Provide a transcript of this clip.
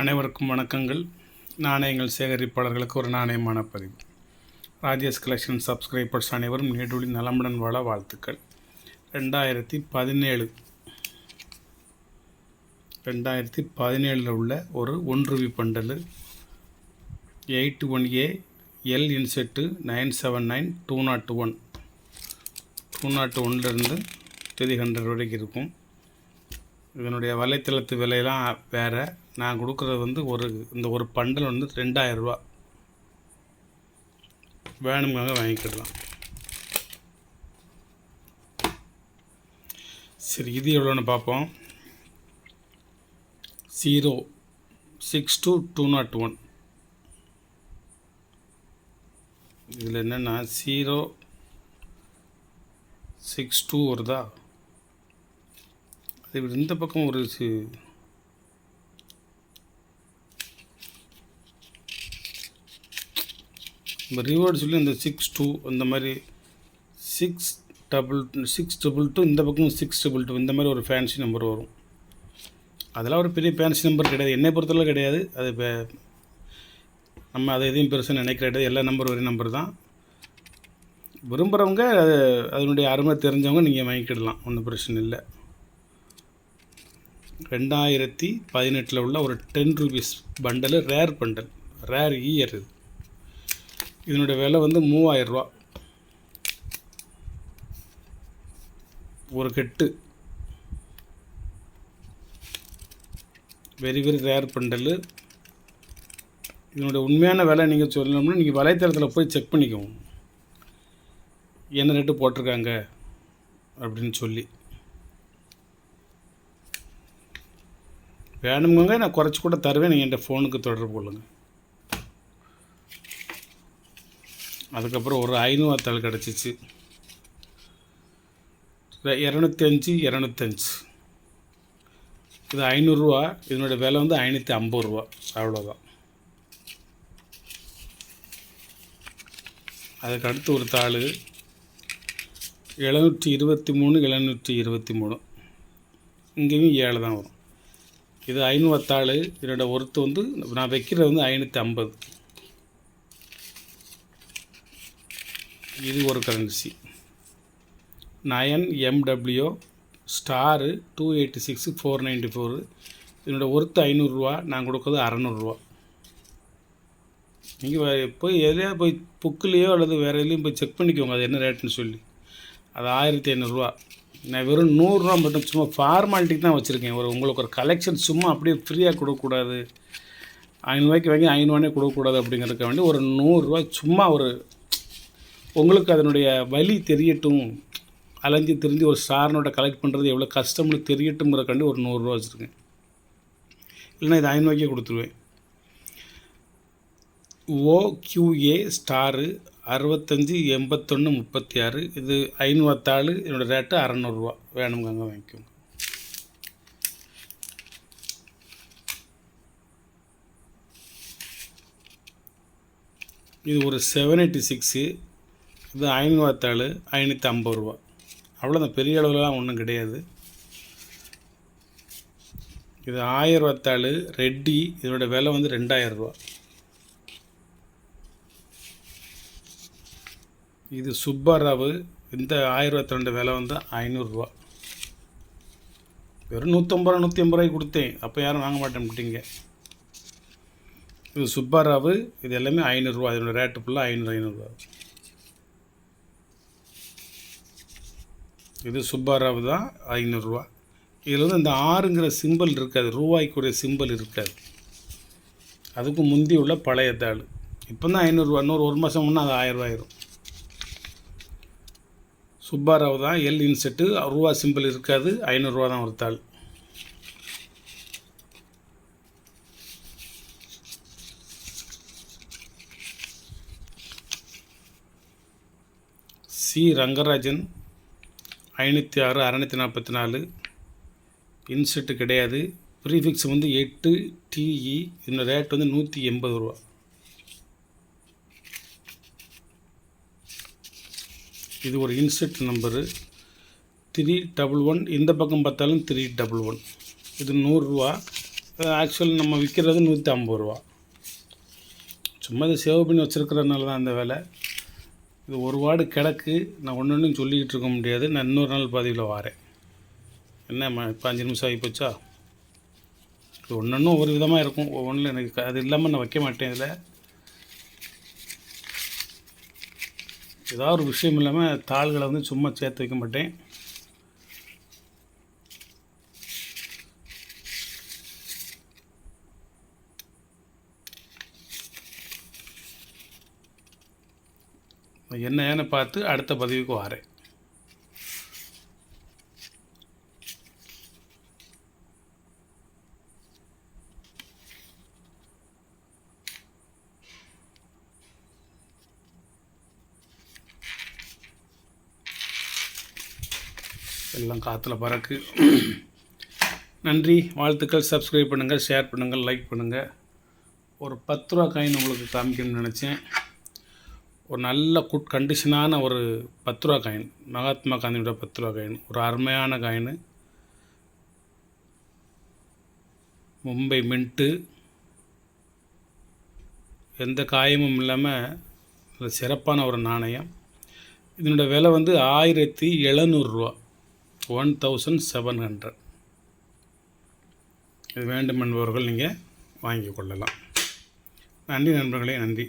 அனைவருக்கும் வணக்கங்கள். நாணயங்கள் சேகரிப்பாளர்களுக்கு ஒரு நாணயமான பதிவு. ராஜேஷ் கலெக்ஷன் சப்ஸ்கிரைபர்ஸ் அனைவரும் நீடூழி நலமுடன் வாழ வாழ்த்துக்கள். 2017 உள்ள ஒரு 1 ரூபி பண்டல் 81A எல் இன்செட்டு 979 201 300 வரைக்கும் இருக்கும். இதனுடைய வலைத்தளத்து விலையெல்லாம் வேறு. நான் கொடுக்குறது இந்த ஒரு பண்டல் 2000 ரூபா. வேணுமாக வாங்கிக்கிடலாம். சரி, இது எவ்வளோன்னு பார்ப்போம். 06201. இதில் என்னென்னா 062 வருதா. அது இந்த பக்கம் ஒரு ரிவார்டு சொல்லி இந்த 62 இந்த மாதிரி 622 இந்த பக்கம் 622 இந்த மாதிரி ஒரு ஃபேன்சி நம்பர் வரும். அதெல்லாம் ஒரு பெரிய ஃபேன்சி நம்பர் கிடையாது, என்னை பொறுத்தளவு கிடையாது. அது நம்ம அதை எதையும் பெருசாக நினைக்கிறது. எல்லா நம்பர் ஒரே நம்பர் தான். விரும்புகிறவங்க அதனுடைய அருமை தெரிஞ்சவங்க நீங்கள் வாங்கிக்கிடலாம், ஒன்றும் பிரச்சனை இல்லை. 2018 உள்ள ஒரு 10 rupees bundle, rare bundle, rare year. இதனுடைய விலை 3000 ரூபா. ஒரு கெட்டு வெரி ரேர் பண்டலு. இதனுடைய உண்மையான விலை நீங்கள் சொல்லணும்னா நீங்கள் வலைத்தளத்தில் போய் செக் பண்ணிக்கோங்க, என்ன ரேட்டு போட்டிருக்காங்க அப்படின்னு சொல்லி. வேணுங்க நான் குறைச்சி கூட தருவேன், நீங்கள் என்கிட்ட ஃபோனுக்கு தொடர்பு கொள்ளுங்கள். அதுக்கப்புறம் ஒரு 500 தாள் கிடச்சிச்சு. 205 இது 500 ரூபா. இதனுடைய விலை 550 ரூபா, அவ்வளோதான். அதுக்கு அடுத்து ஒரு தாள் 723 இங்கேயும் 7 தான் வரும். இது 500 தாள். இதனோட ஒருத்து நான் வைக்கிறது 550. இது ஒரு கரன்சி 9MW ஸ்டாரு 286 494. இதனோட ஒருத்து 500 ரூபா. நான் கொடுக்குறது 600 ரூபா. நீங்கள் போய் எதுலையா போய் புக்குலேயோ அல்லது வேறு எதுலேயும் போய் செக் பண்ணிக்கோங்க அது என்ன ரேட்டுன்னு சொல்லி. அது 1500 ரூபா. நான் வெறும் 100 ரூபா மட்டும் சும்மா ஃபார்மாலிட்டிக்கு தான் வச்சுருக்கேன். உங்களுக்கு ஒரு கலெக்ஷன் சும்மா அப்படியே ஃப்ரீயாக கொடுக்கக்கூடாது, 500 ரூபாய்க்கு வாங்கி 500 கொடுக்கக்கூடாது அப்படிங்கிறதுக்க வேண்டி ஒரு 100 ரூபா சும்மா உங்களுக்கு அதனுடைய வலி தெரியட்டும், அலைஞ்சி திரிஞ்சு ஒரு ஸ்டார்னோட கலெக்ட் பண்ணுறது எவ்வளோ கஷ்டம்னு தெரியட்டுங்கிறக்காண்டி ஒரு 100 ரூபா வச்சுருக்கேன். இல்லைன்னா இது 500 ரூபாய்க்கே கொடுத்துருவேன். OQA star 65 81 36. இது 500 தாள். என்னோடய ரேட்டு 600 ரூபா. வேணுங்க அங்கே வாங்கிக்கோங்க. இது ஒரு 786. இது 500 தாள், 550 ரூபா. அவ்வளோதான், பெரிய அளவுலாம் ஒன்றும் கிடையாது. இது 1000 தாள் ரெட்டி. இதோட விலை 2000 ரூபா. இது சுப்பாராவு. இந்த 1000 தாளோட விலை 500 ரூபா. வெறும் 150 ரூபா 180 ரூபாய்க்கு கொடுத்தேன், அப்போ யாரும் வாங்க மாட்டேன்ட்டீங்க. இது சுப்பாராவு. இது எல்லாமே 500 ரூபா. இதோட ரேட்டு ஃபுல்லாக 500 ரூபா. இது சுப்பாராவு தான், 500 ரூபா. இதில் இந்த 6ங்கிற சிம்பிள் இருக்காது, ரூபாய்க்குரிய சிம்பிள் இருக்காது. அதுக்கு முந்தி உள்ள பழைய தாள். இப்போ தான் 500 ரூபா. இன்னொரு 1 மாதம் முன்னே அது 1000 ரூபா ஆயிரும். சுப்பாராவு தான், எல் இன்செட்டு, ரூபா சிம்பிள் இருக்காது, 500 ரூபா தான் ஒரு தாள். சி ரங்கராஜன் 506 644. இன்செட்டு கிடையாது. Prefix 8 TE. இதோட ரேட் 180 ரூபா. இது ஒரு இன்செட் நம்பரு 311. இந்த பக்கம் பார்த்தாலும் 311. இது 100 ரூபா. ஆக்சுவல் நம்ம விற்கிறது 150 ரூபா. சும்மா இதை சேவ் பண்ணி வச்சுருக்கிறதுனால தான் அந்த வேலை. இது ஒரு வார்டு கிடக்கு. நான் ஒன்று சொல்லிக்கிட்டு இருக்க முடியாது. நான் இன்னொரு நாள் பதிவில் வரேன். என்ன இப்போ 5 நிமிஷம் ஆகி போச்சா? இது ஒன்று ஒவ்வொரு விதமாக இருக்கும். ஒவ்வொன்றில் எனக்கு அது இல்லாமல் நான் வைக்க மாட்டேன். இதில் ஏதாவது ஒரு விஷயம் இல்லாமல் தாள்களை வந்து சும்மா சேர்த்து வைக்க மாட்டேன். என்னன்னு பார்த்து அடுத்த பதிவுக்கு வரேன். எல்லாம் காற்றுல பறக்கு. நன்றி, வாழ்த்துக்கள். சப்ஸ்கிரைப் பண்ணுங்கள், ஷேர் பண்ணுங்கள், லைக் பண்ணுங்கள். ஒரு 10 ரூபா காயின் உங்களுக்கு காமிக்கணும்னு நினச்சேன். ஒரு நல்ல குட் கண்டிஷனான ஒரு 10 ரூபா காயின், மகாத்மா காந்தியோட 10 ரூபா காயின். ஒரு அருமையான காயின். மும்பை மின்ட்டு. எந்த காயமும் இல்லாமல் சிறப்பான ஒரு நாணயம். இதனோட விலை வந்து 1700 ரூபா, 1700. இது வேண்டும் என்பவர்கள் நீங்கள் வாங்கி கொள்ளலாம். நன்றி நண்பர்களே, நன்றி.